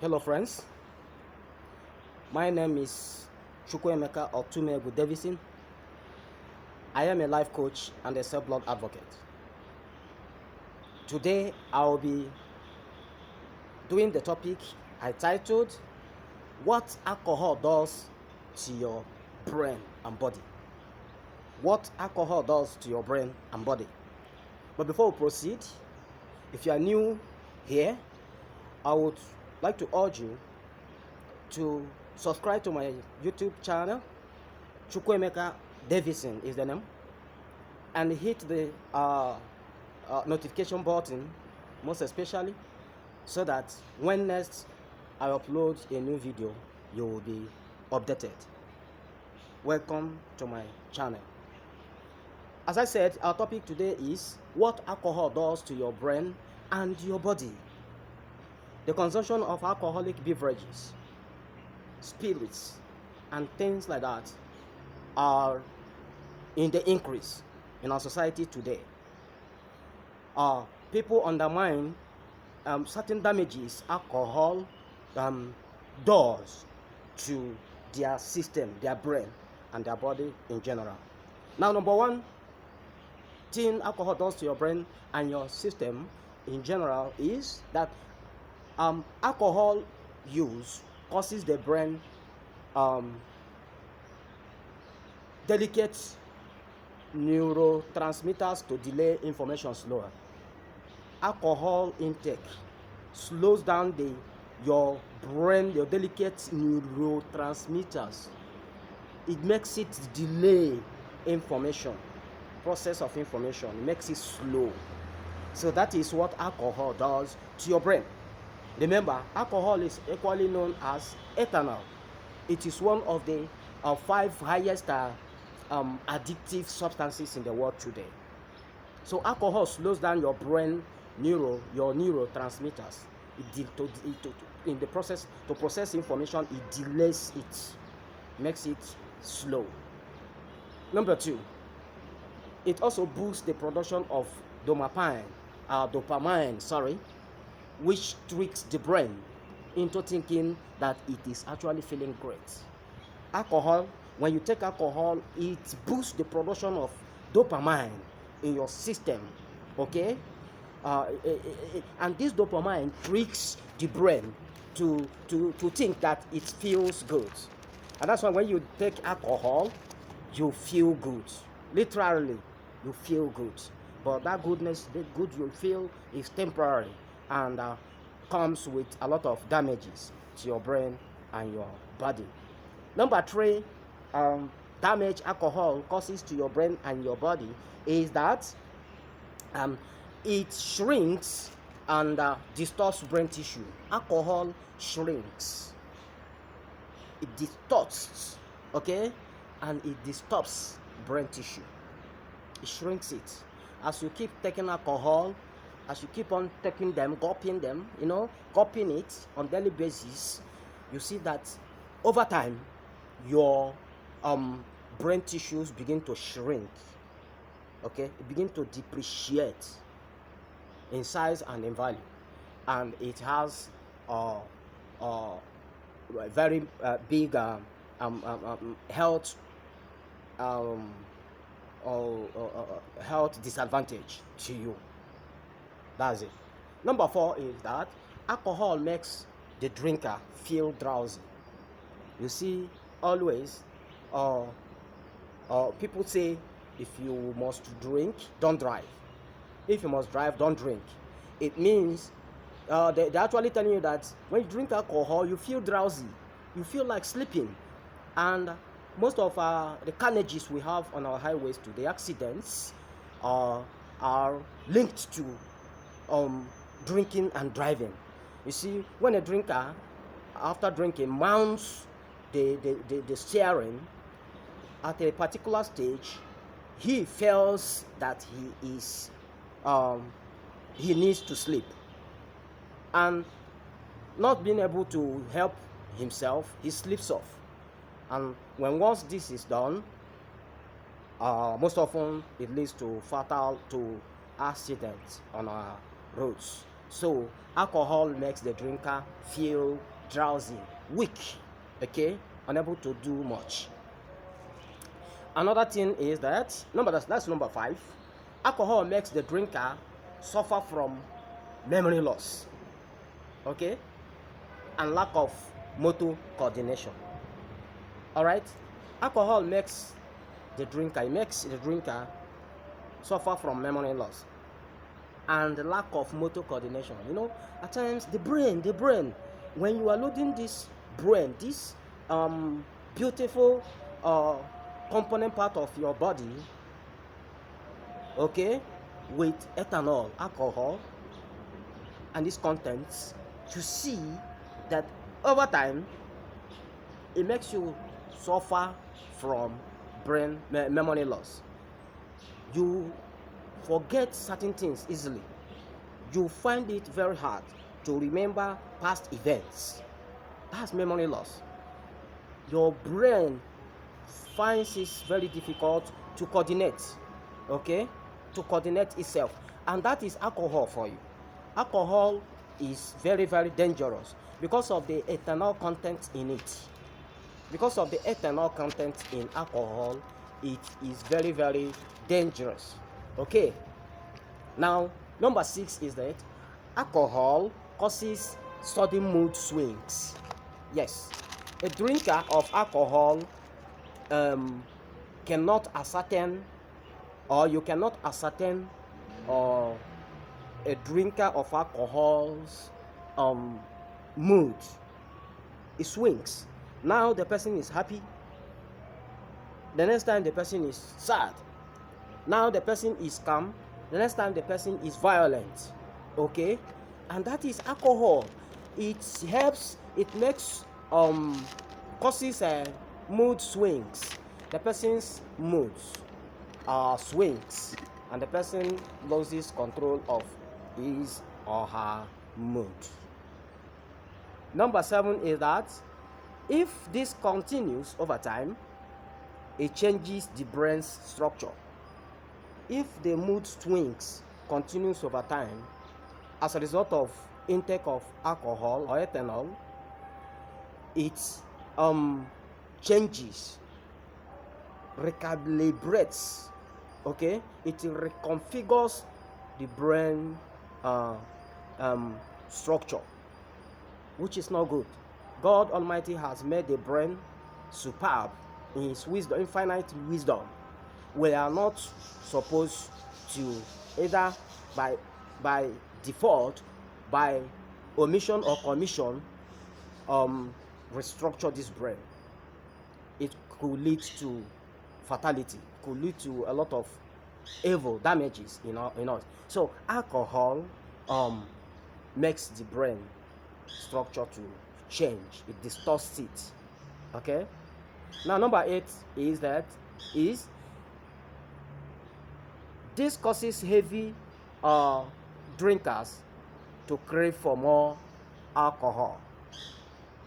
Hello friends, my name is Chukwuemeka Otumegu Davison. I am a life coach and a self-blood advocate. Today I will be doing the topic I titled, What Alcohol Does to Your Brain and Body. What alcohol does to your brain and body. But before we proceed, if you are new here, I would like to urge you to subscribe to my YouTube channel. Chukwuemeka Davison is the name, and hit the notification button, most especially, so that when next I upload a new video, you will be updated. Welcome to my channel. As I said, our topic today is what alcohol does to your brain and your body. The consumption of alcoholic beverages, spirits, and things like that are in the increase in our society today. People undermine certain damages alcohol does to their system, their brain, and their body in general. Now, number one thing alcohol does to your brain and your system in general is that alcohol use causes the brain delicate neurotransmitters to delay information slower. Alcohol intake slows down your brain, your delicate neurotransmitters. It makes it delay information, process of information, it makes it slow. So that is what alcohol does to your brain. Remember, alcohol is equally known as ethanol. It is one of the 5 highest addictive substances in the world today. So alcohol slows down your brain your neurotransmitters. In the process to process information, it delays it, makes it slow. Number 2, it also boosts the production of dopamine, which tricks the brain into thinking that it is actually feeling great. Alcohol, when you take alcohol, it boosts the production of dopamine in your system, okay? And this dopamine tricks the brain to think that it feels good. And that's why when you take alcohol, you feel good. Literally, you feel good. But that goodness, the good you feel is temporary and comes with a lot of damages to your brain and your body. Number 3, damage alcohol causes to your brain and your body is that it shrinks and distorts brain tissue. Alcohol shrinks, it distorts, okay, and it disturbs brain tissue. It shrinks it. As you keep taking alcohol, as you keep on taking them, gulping it on daily basis, you see that over time your brain tissues begin to shrink, okay, it begin to depreciate in size and in value, and it has a very big health health disadvantage to you. That's it. Number 4 is that alcohol makes the drinker feel drowsy. You see, always people say, if you must drink, don't drive. If you must drive, don't drink. It means they're actually telling you that when you drink alcohol, you feel drowsy, you feel like sleeping. And most of the carnages we have on our highways today, accidents, are linked to drinking and driving. You see, when a drinker, after drinking, mounts the steering at a particular stage, he feels that he needs to sleep, and not being able to help himself, he sleeps off. And once this is done, most often it leads to fatal accidents on our roads. So alcohol makes the drinker feel drowsy, weak, okay, unable to do much. Another thing is that that's number 5. Alcohol makes the drinker suffer from memory loss, okay, and lack of motor coordination. All right, alcohol makes the drinker suffer from memory loss and lack of motor coordination. You know, at times the brain, when you are loading this brain, this beautiful component part of your body, okay, with ethanol, alcohol, and its contents, you see that over time it makes you suffer from brain memory loss. You forget certain things easily. You find it very hard to remember past events. That's memory loss. Your brain finds it very difficult to coordinate, okay, to coordinate itself, and that is alcohol for you. Alcohol is very, very dangerous because of the ethanol content in it. Because of the ethanol content in alcohol, it is very, very dangerous. Okay, now number 6 is that alcohol causes sudden mood swings. Yes, a drinker of alcohol cannot ascertain, or you cannot ascertain a drinker of alcohol's mood. It swings. Now the person is happy, the next time the person is sad. Now the person is calm, the next time the person is violent, okay, and that is alcohol. It helps, it makes causes mood swings. The person's moods swings, and the person loses control of his or her mood. Number 7 is that if this continues over time, it changes the brain's structure. If the mood swings continues over time as a result of intake of alcohol or ethanol, it changes, recalibrates, okay, it reconfigures the brain structure, which is not good. God Almighty has made the brain superb in His wisdom, infinite wisdom. We are not supposed to, either by default, by omission or commission, restructure this brain. It could lead to fatality, could lead to a lot of evil damages in us. So alcohol makes the brain structure to change. It distorts it. Okay. Now number 8 is this causes heavy drinkers to crave for more alcohol.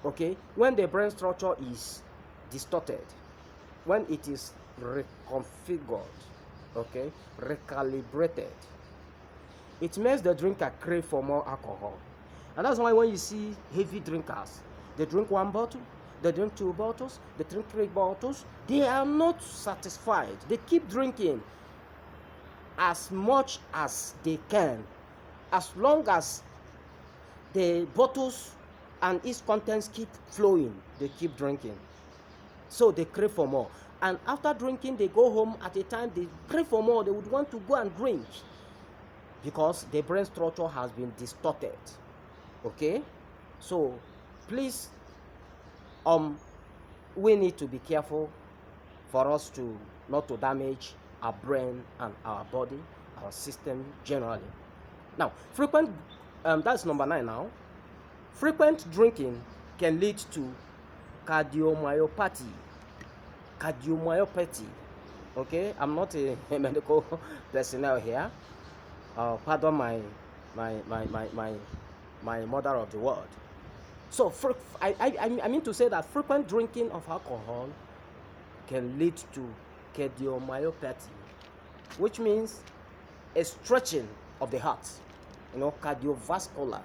Okay, when the brain structure is distorted, when it is reconfigured, okay, recalibrated, it makes the drinker crave for more alcohol. And that's why when you see heavy drinkers, they drink 1 bottle, they drink 2 bottles, they drink 3 bottles, they are not satisfied. They keep drinking as much as they can, as long as the bottles and its contents keep flowing, they keep drinking. So they crave for more, and after drinking they go home. At a time they crave for more, they would want to go and drink because the brain structure has been distorted. Okay, so please, we need to be careful for us to not to damage our brain and our body, our system generally. Now, frequent, that's number 9 now. Frequent drinking can lead to cardiomyopathy. Okay, I'm not a medical personnel here. Pardon my mother of the word. So I mean to say that frequent drinking of alcohol can lead to cardiomyopathy, which means a stretching of the heart. cardiovascular,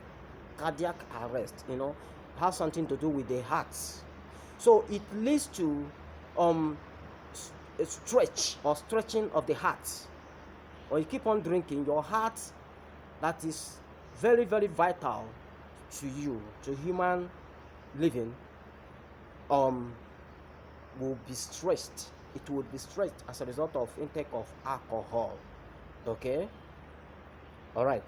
cardiac arrest, has something to do with the heart. So it leads to a stretching of the heart. When you keep on drinking, your heart, that is very, very vital to you, to human living, will be stressed. It would be stressed as a result of intake of alcohol. Okay, all right.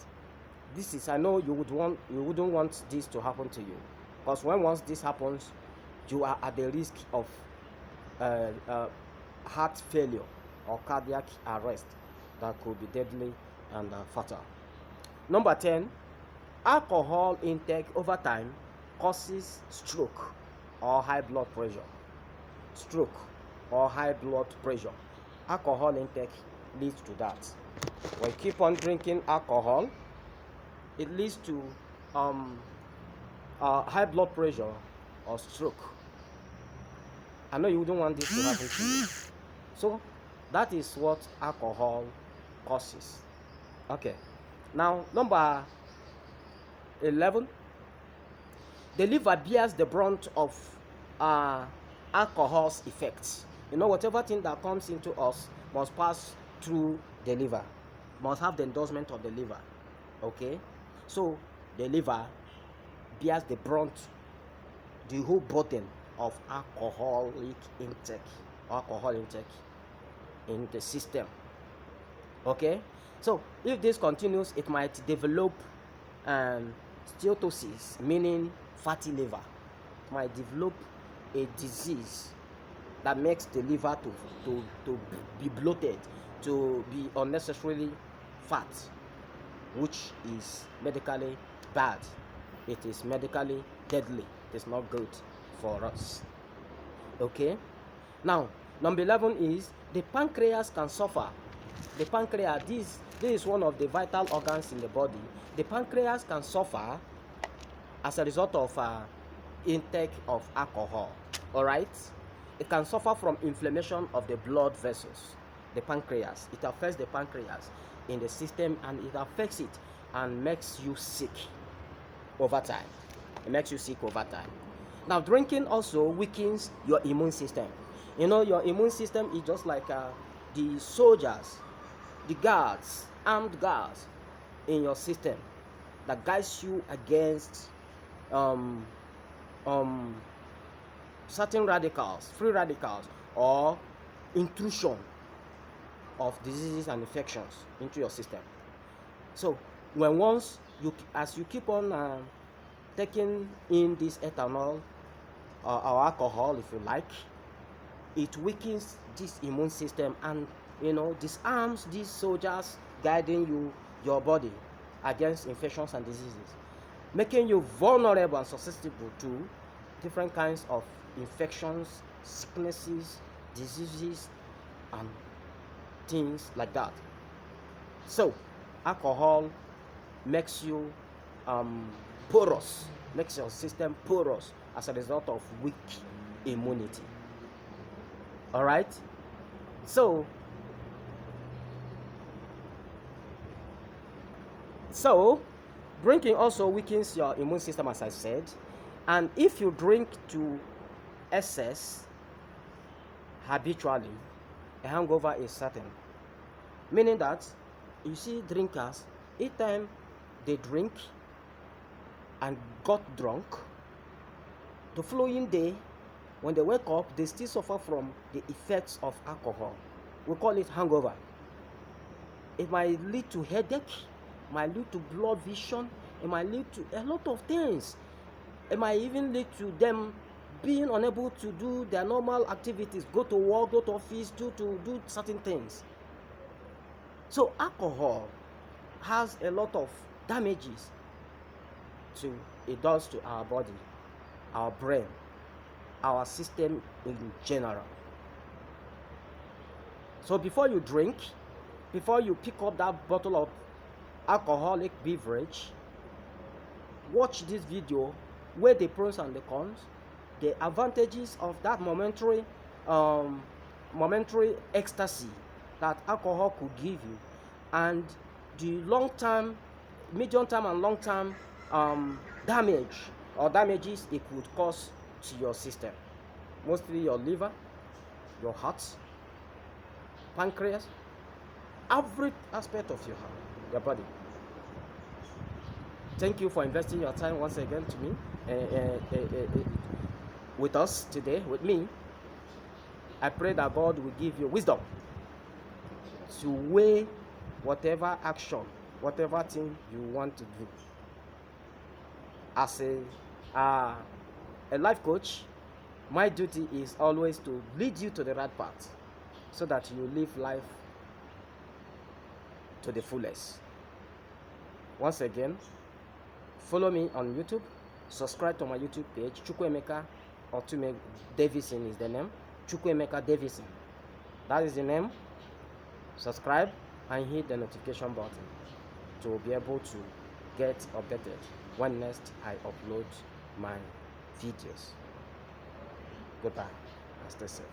This is, I know you wouldn't want this to happen to you, because once this happens, you are at the risk of heart failure or cardiac arrest that could be deadly and fatal. Number 10, alcohol intake over time causes stroke or high blood pressure. Stroke or high blood pressure. Alcohol intake leads to that. When you keep on drinking alcohol, it leads to high blood pressure or stroke. I know you wouldn't want this to happen to you. So that is what alcohol causes. Okay. Now, number 11, the liver bears the brunt of alcohol's effects. Whatever thing that comes into us must pass through the liver, must have the endorsement of the liver. Okay, so the liver bears the brunt, the whole burden of alcohol intake in the system. Okay, so if this continues, it might develop steatosis, meaning fatty liver. It might develop a disease that makes the liver to be bloated, to be unnecessarily fat, which is medically bad. It is medically deadly. It is not good for us. Okay, now number 11 is the pancreas can suffer. The pancreas, this is one of the vital organs in the body. The pancreas can suffer as a result of intake of alcohol. All right, it can suffer from inflammation of the blood vessels. The pancreas, it affects the pancreas in the system, and it affects it and makes you sick over time. It makes you sick over time. Now, drinking also weakens your immune system. Your immune system is just like the soldiers, the guards, armed guards in your system that guides you against certain radicals, free radicals, or intrusion of diseases and infections into your system. So as you keep on taking in this ethanol or alcohol, if you like, it weakens this immune system and disarms these soldiers guiding your body against infections and diseases, making you vulnerable and susceptible to different kinds of infections, sicknesses, diseases, and things like that. So alcohol makes you porous, makes your system porous as a result of weak immunity. All right, so drinking also weakens your immune system, as I said. And if you drink to excess habitually, a hangover is certain. Meaning that you see drinkers, each time they drink and got drunk, the following day when they wake up, they still suffer from the effects of alcohol. We call it hangover. It might lead to headache, might lead to blood vision, it might lead to a lot of things. It might even lead to them being unable to do their normal activities, go to work, go to office, to do certain things. So alcohol has a lot of damages it does to our body, our brain, our system in general. So before you drink, before you pick up that bottle of alcoholic beverage, watch this video, weigh the pros and the cons, the advantages of that momentary ecstasy that alcohol could give you, and the long-term medium-term and long-term damage or damages it could cause to your system, mostly your liver, your heart, pancreas, every aspect of your body. Thank you for investing your time once again to me, with us today, with me. I pray that God will give you wisdom to weigh whatever action, whatever thing you want to do. As a life coach, my duty is always to lead you to the right path so that you live life to the fullest. Once again, follow me on YouTube, subscribe to my YouTube page. Chukwuemeka Otume Davison is the name. Chukwuemeka Davison, that is the name. Subscribe and hit the notification button to be able to get updated when next I upload my videos. Goodbye and stay safe.